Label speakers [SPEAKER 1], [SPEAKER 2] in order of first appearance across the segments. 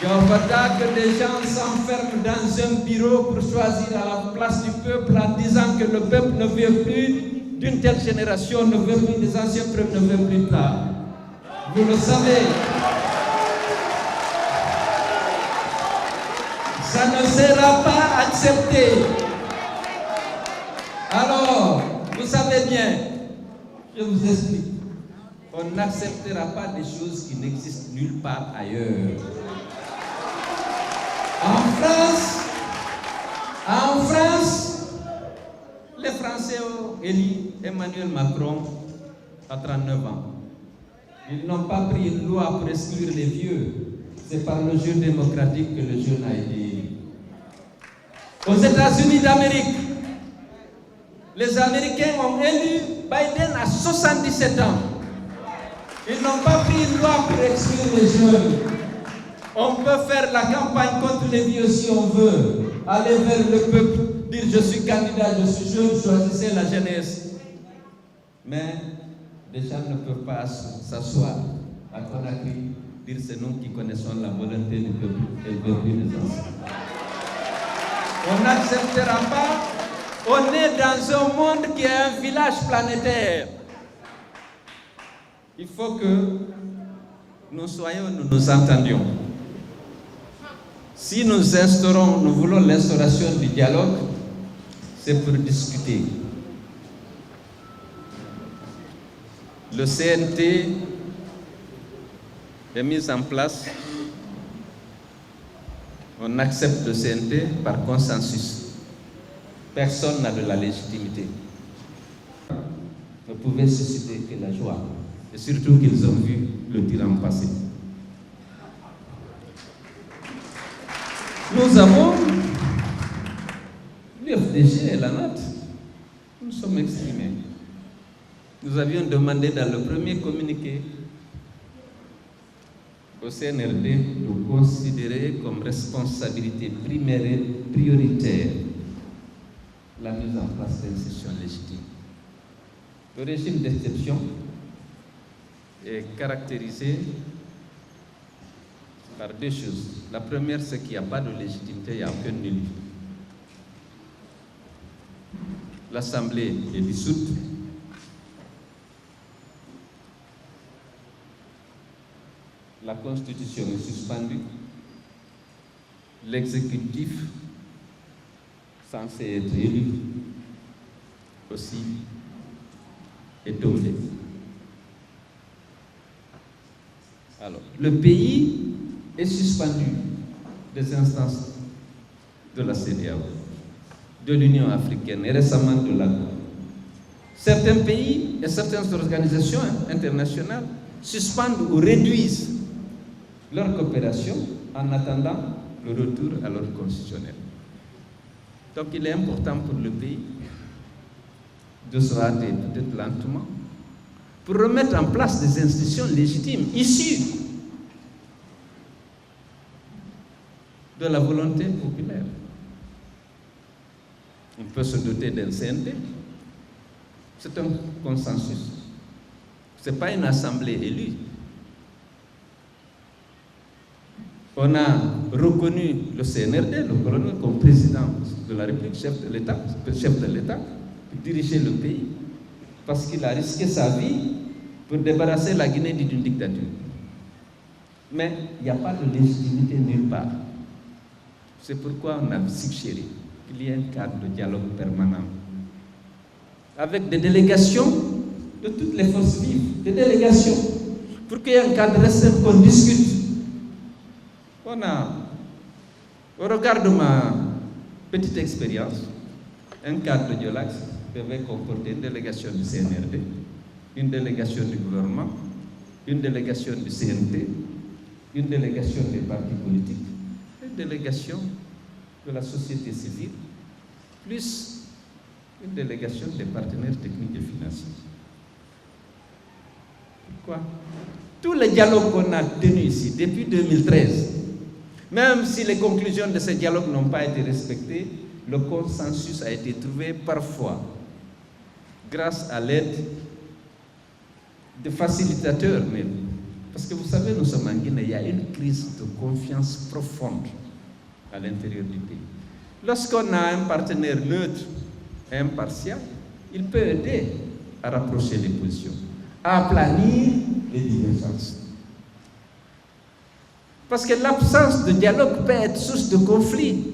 [SPEAKER 1] Il faudra que les gens s'enferment dans un bureau pour choisir à la place du peuple en disant que le peuple ne veut plus d'une telle génération, ne veut plus des anciens peuples, ne veut plus de ça. Vous le savez. Ça ne sera pas accepté. Alors, vous savez bien, je vous explique. On n'acceptera pas des choses qui n'existent nulle part ailleurs. En France, les Français ont élu Emmanuel Macron à 39 ans. Ils n'ont pas pris une loi pour exclure les vieux. C'est par le jeu démocratique que le jeune a été élu. Aux États-Unis d'Amérique, les Américains ont élu Biden à 77 ans. Ils n'ont pas pris une loi pour exclure les jeunes. On peut faire la campagne contre les vieux si on veut. Aller vers le peuple, dire je suis candidat, je suis jeune, choisissez la jeunesse. Mais les gens ne peuvent pas s'asseoir à Conakry, dire c'est nous qui connaissons la volonté du peuple et le peuple des anciens. On n'acceptera pas. On est dans un monde qui est un village planétaire. Il faut que nous nous entendions. Si nous voulons l'instauration du dialogue, c'est pour discuter. Le CNT est mis en place. On accepte le CNT par consensus. Personne n'a de la légitimité. Ne pouvait susciter que la joie. Et surtout qu'ils ont vu le tyran passer. Nous avons l'UFDG et la NAT. Nous sommes exprimés. Nous avions demandé dans le premier communiqué au CNRD de considérer comme responsabilité primaire et prioritaire la mise en place d'institutions légitimes. Le régime d'exception est caractérisé par deux choses. La première, c'est qu'il n'y a pas de légitimité, il n'y a aucun nul. L'Assemblée est dissoute. La Constitution est suspendue. L'exécutif, censé être élu, aussi est tombé. Alors, le pays est suspendu des instances de la CEDEAO, de l'Union africaine et récemment de l'ACO. Certains pays et certaines organisations internationales suspendent ou réduisent leur coopération en attendant le retour à l'ordre constitutionnel. Donc il est important pour le pays de se rater peut-être lentement pour remettre en place des institutions légitimes issues de la volonté populaire. On peut se doter d'un CNT. C'est un consensus. Ce n'est pas une assemblée élue. On a reconnu le CNRD, le colonel, comme président de la République, chef de l'État, pour diriger le pays, parce qu'il a risqué sa vie pour débarrasser la Guinée d'une dictature. Mais il n'y a pas de légitimité nulle part. C'est pourquoi on a suggéré qu'il y ait un cadre de dialogue permanent, avec des délégations de toutes les forces vives, des délégations, pour qu'il y ait un cadre restreint qu'on discute. On a, au regard de ma petite expérience, un cadre de dialogue devait comporter une délégation du CNRD, une délégation du gouvernement, une délégation du CNT, une délégation des partis politiques, une délégation de la société civile, plus une délégation des partenaires techniques et financiers. Pourquoi? Tous les dialogues qu'on a tenus ici depuis 2013, même si les conclusions de ces dialogues n'ont pas été respectées, le consensus a été trouvé parfois grâce à l'aide de facilitateurs même, Parce que vous savez, nous sommes en Guinée, il y a une crise de confiance profonde à l'intérieur du pays. Lorsqu'on a un partenaire neutre et impartial, il peut aider à rapprocher les positions, à aplanir les divergences. Parce que l'absence de dialogue peut être source de conflit.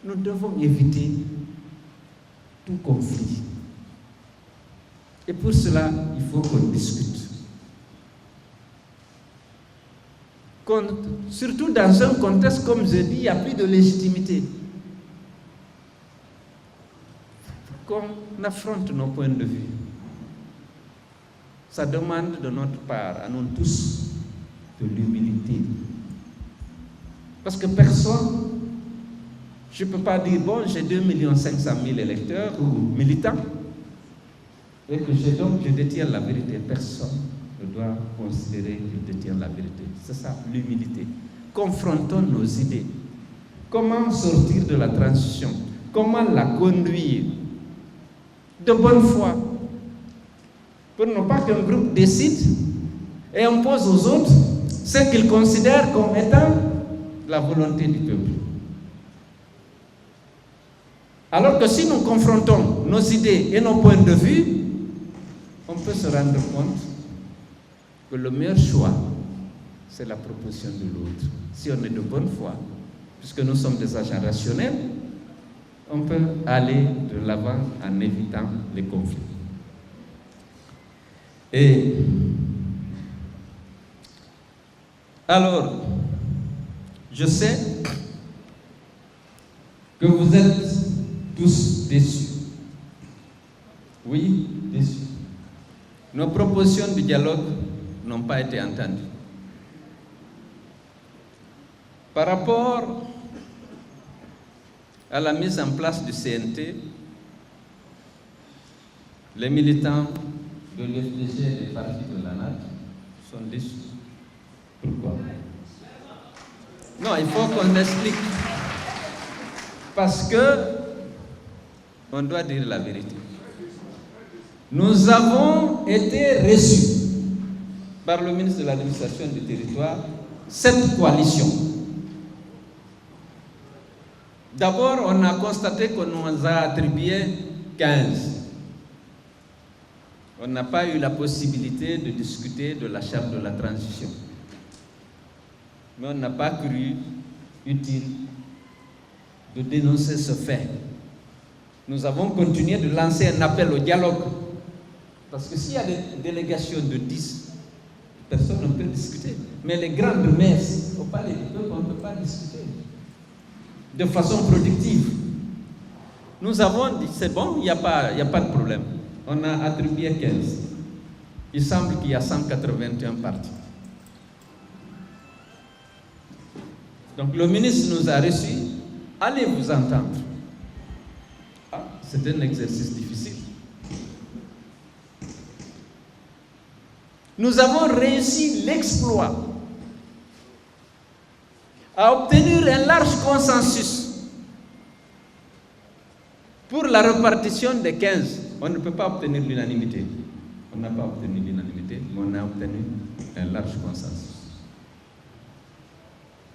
[SPEAKER 1] Nous devons éviter tout conflit. Et pour cela, il faut qu'on discute. Surtout dans un contexte, comme je dis, il n'y a plus de légitimité. Qu'on affronte nos points de vue. Ça demande de notre part, à nous tous, de l'humilité. Parce que personne, je ne peux pas dire, bon, j'ai 2 500 000 électeurs ou militants, et que je détiens la vérité. Personne ne doit considérer qu'il détient la vérité. C'est ça, l'humilité. Confrontons nos idées. Comment sortir de la transition? Comment la conduire de bonne foi? Pour ne pas qu'un groupe décide et impose aux autres ce qu'ils considèrent comme étant la volonté du peuple. Alors que si nous confrontons nos idées et nos points de vue, on peut se rendre compte que le meilleur choix, c'est la proposition de l'autre. Si on est de bonne foi, puisque nous sommes des agents rationnels, on peut aller de l'avant en évitant les conflits. Et alors, je sais que vous êtes tous déçus. Oui, déçus. Nos propositions de dialogue n'ont pas été entendues. Par rapport à la mise en place du CNT, les militants de l'UFDG et des partis de l'ANAT sont déçus. Pourquoi? Non, il faut qu'on explique. Parce que on doit dire la vérité. Nous avons été reçus par le ministre de l'Administration du Territoire, cette coalition. D'abord, on a constaté qu'on nous a attribué 15. On n'a pas eu la possibilité de discuter de la charte de la transition. Mais on n'a pas cru utile de dénoncer ce fait. Nous avons continué de lancer un appel au dialogue. Parce que s'il y a des délégations de 10, personne ne peut discuter. Mais les grandes messes, au palais du peuple, on ne peut pas discuter de façon productive. Nous avons dit, c'est bon, il n'y a pas de problème. On a attribué 15. Il semble qu'il y a 181 partis. Donc le ministre nous a reçus. Allez vous entendre. Ah, c'est un exercice difficile. Nous avons réussi l'exploit à obtenir un large consensus pour la répartition des 15. On ne peut pas obtenir l'unanimité. On n'a pas obtenu l'unanimité, mais on a obtenu un large consensus.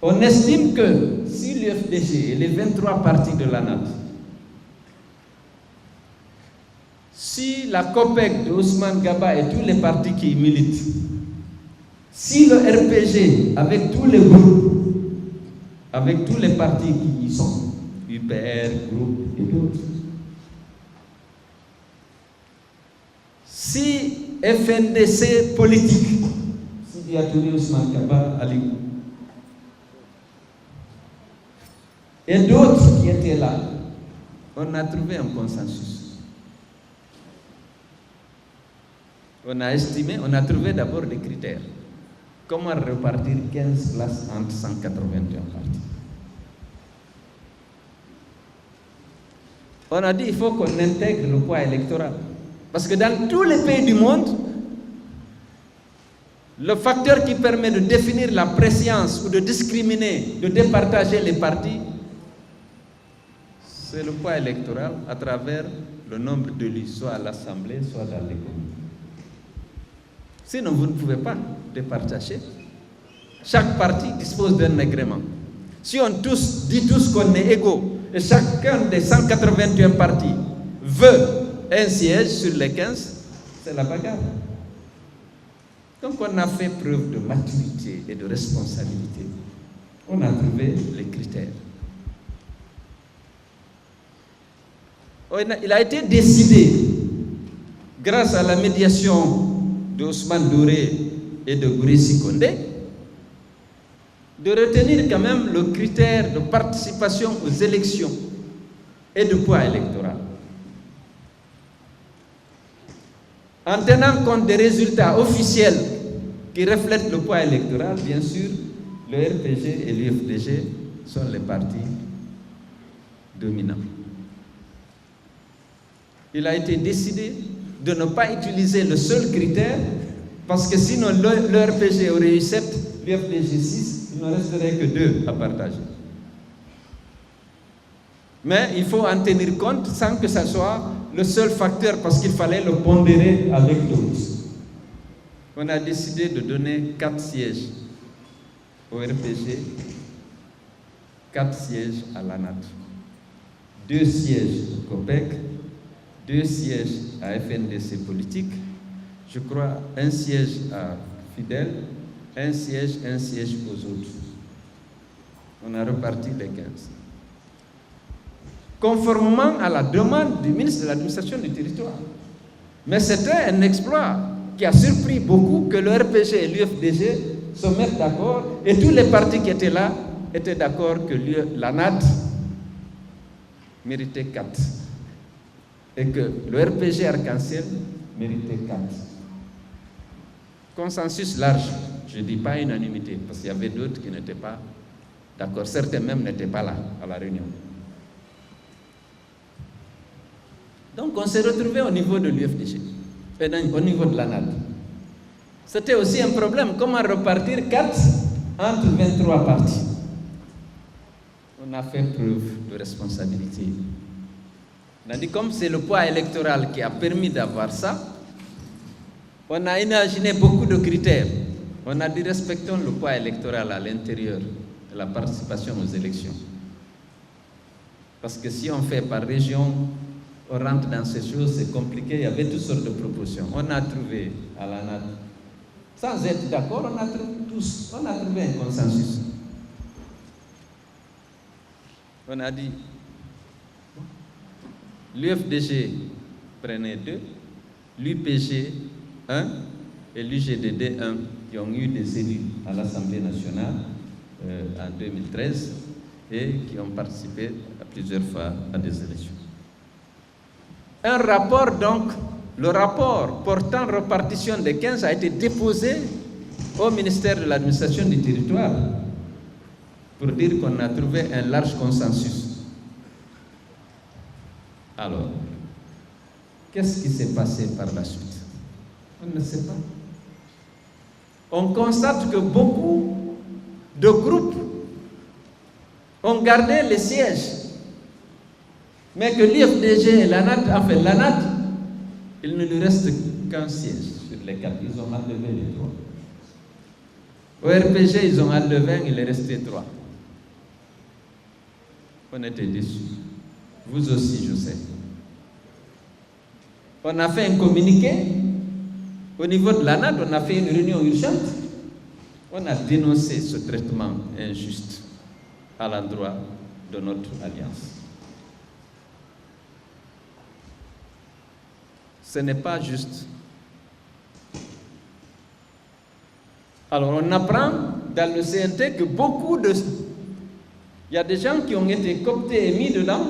[SPEAKER 1] On estime que si l'UFDG et les 23 partis de l'ANAT, si la COPEC de Ousmane Gaba et tous les partis qui y militent, si le RPG avec tous les groupes, avec tous les partis qui y sont, UPR, groupe et d'autres, si FNDC politique, si Diatouré Ousmane Gaba, Ali, et d'autres qui étaient là, on a trouvé un consensus. On a estimé, on a trouvé d'abord des critères. Comment repartir 15 places entre 181 partis? On a dit qu'il faut qu'on intègre le poids électoral. Parce que dans tous les pays du monde, le facteur qui permet de définir la prescience ou de discriminer, de départager les partis, c'est le poids électoral à travers le nombre d'élus, soit à l'Assemblée, soit dans les communes. Sinon, vous ne pouvez pas départager. Chaque parti dispose d'un agrément. Si on dit tous qu'on est égaux, et chacun des 181 partis veut un siège sur les 15, c'est la bagarre. Donc on a fait preuve de maturité et de responsabilité. On a trouvé les critères. Il a été décidé, grâce à la médiation d'Ousmane Doré et de Gouressi Kondé, de retenir quand même le critère de participation aux élections et de poids électoral. En tenant compte des résultats officiels qui reflètent le poids électoral, bien sûr, le RPG et l'UFDG sont les partis dominants. Il a été décidé de ne pas utiliser le seul critère, parce que sinon le RPG aurait eu 7, l'UFDG 6, il ne resterait que 2 à partager. Mais il faut en tenir compte sans que ce soit le seul facteur, parce qu'il fallait le pondérer avec d'autres. On a décidé de donner 4 sièges au RPG, 4 sièges à l'ANAT, 2 sièges au COPEC, 2 sièges à FNDC politique, je crois 1 siège à Fidel, 1 siège aux autres. On a reparti les 15. Conformément à la demande du ministre de l'administration du territoire. Mais c'était un exploit qui a surpris beaucoup, que le RPG et l'UFDG se mettent d'accord, et tous les partis qui étaient là étaient d'accord que l'ANAD méritait 4 et que le RPG Arc-en-Ciel méritait 4. Consensus large, je ne dis pas unanimité, parce qu'il y avait d'autres qui n'étaient pas d'accord, certains même n'étaient pas là à la réunion. Donc on s'est retrouvé au niveau de l'UFDG, au niveau de l'ANAD. C'était aussi un problème, comment repartir 4 entre 23 partis. On a fait preuve de responsabilité. On a dit, comme c'est le poids électoral qui a permis d'avoir ça, on a imaginé beaucoup de critères. On a dit, respectons le poids électoral à l'intérieur de la participation aux élections. Parce que si on fait par région, on rentre dans ces choses, c'est compliqué, il y avait toutes sortes de propositions. On a trouvé à l'ANAD, sans être d'accord, on a trouvé un consensus. On a dit, l'UFDG prenait 2, l'UPG 1 et l'UGDD 1, qui ont eu des élus à l'Assemblée nationale en 2013 et qui ont participé à plusieurs fois à des élections. Un rapport donc, le rapport portant répartition des 15 a été déposé au ministère de l'administration du territoire pour dire qu'on a trouvé un large consensus. Alors, qu'est-ce qui s'est passé par la suite? On ne sait pas. On constate que beaucoup de groupes ont gardé les sièges, mais que l'IFDG et l'ANAD, enfin l'ANAD, il ne lui reste qu'un siège sur les 4. Ils ont enlevé les 3. Au RPG, ils ont enlevé 1, il est resté 3. On était déçus. Vous aussi, je sais. On a fait un communiqué. Au niveau de l'ANAD, on a fait une réunion urgente. On a dénoncé ce traitement injuste à l'endroit de notre alliance. Ce n'est pas juste. Alors on apprend dans le CNT que il y a des gens qui ont été cooptés et mis dedans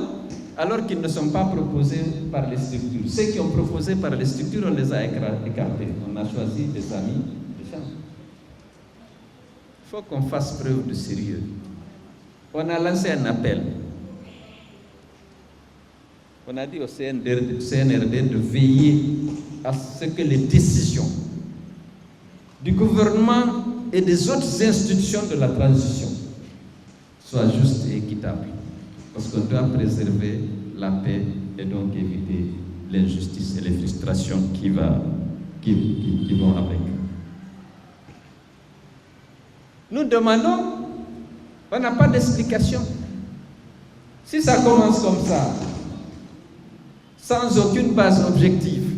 [SPEAKER 1] alors qu'ils ne sont pas proposés par les structures. Ceux qui ont proposé par les structures, on les a écartés. On a choisi des amis, des gens. Il faut qu'on fasse preuve de sérieux. On a lancé un appel. On a dit au CNRD de veiller à ce que les décisions du gouvernement et des autres institutions de la transition soient justes et équitables. Parce qu'on doit préserver la paix et donc éviter l'injustice et les frustrations qui vont avec. Nous demandons, on n'a pas d'explication. Si ça commence comme ça, sans aucune base objective,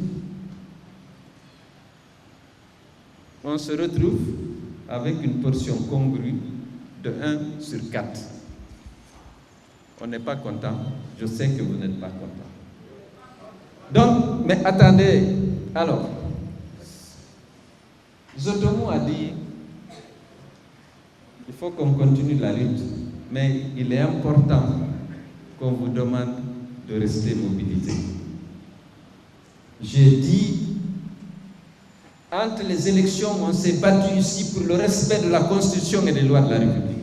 [SPEAKER 1] on se retrouve avec une portion congrue de 1 sur 4. On n'est pas content. Je sais que vous n'êtes pas content. Donc, mais attendez. Alors, Zotomou a dit, il faut qu'on continue la lutte, mais il est important qu'on vous demande de rester mobilisé. J'ai dit, entre les élections, on s'est battu ici pour le respect de la Constitution et des lois de la République.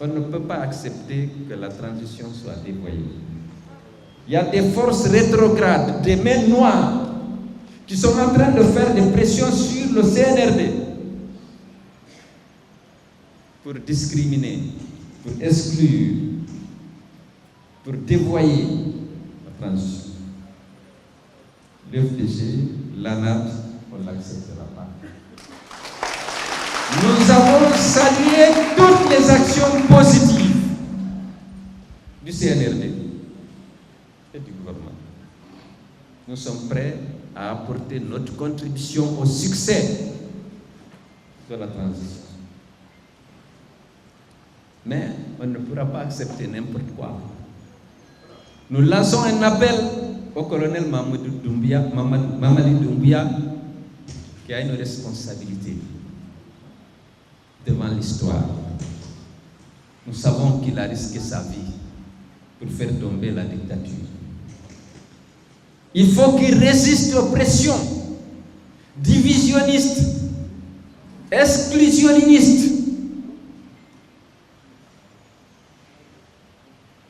[SPEAKER 1] On ne peut pas accepter que la transition soit dévoyée. Il y a des forces rétrogrades, des mains noires, qui sont en train de faire des pressions sur le CNRD pour discriminer, pour exclure, pour dévoyer la transition. L'FDG, l'ANAT, on ne l'acceptera pas. Nous avons salué toutes les actions positives du CNRD et du gouvernement. Nous sommes prêts à apporter notre contribution au succès de la transition. Mais on ne pourra pas accepter n'importe quoi. Nous lançons un appel au colonel Mamadi Doumbouya, qui a une responsabilité devant l'histoire. Nous savons qu'il a risqué sa vie pour faire tomber la dictature. Il faut qu'il résiste aux pressions divisionnistes, exclusionnistes,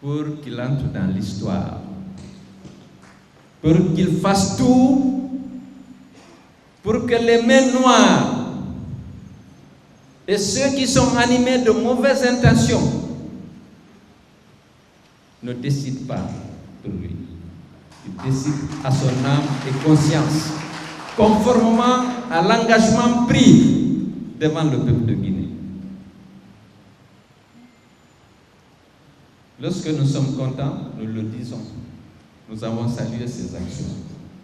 [SPEAKER 1] pour qu'il entre dans l'histoire, pour qu'il fasse tout pour que les mains noires et ceux qui sont animés de mauvaises intentions ne décident pas pour lui. Il décide à son âme et conscience, conformément à l'engagement pris devant le peuple de Guinée. Lorsque nous sommes contents, nous le disons. Nous avons salué ces actions.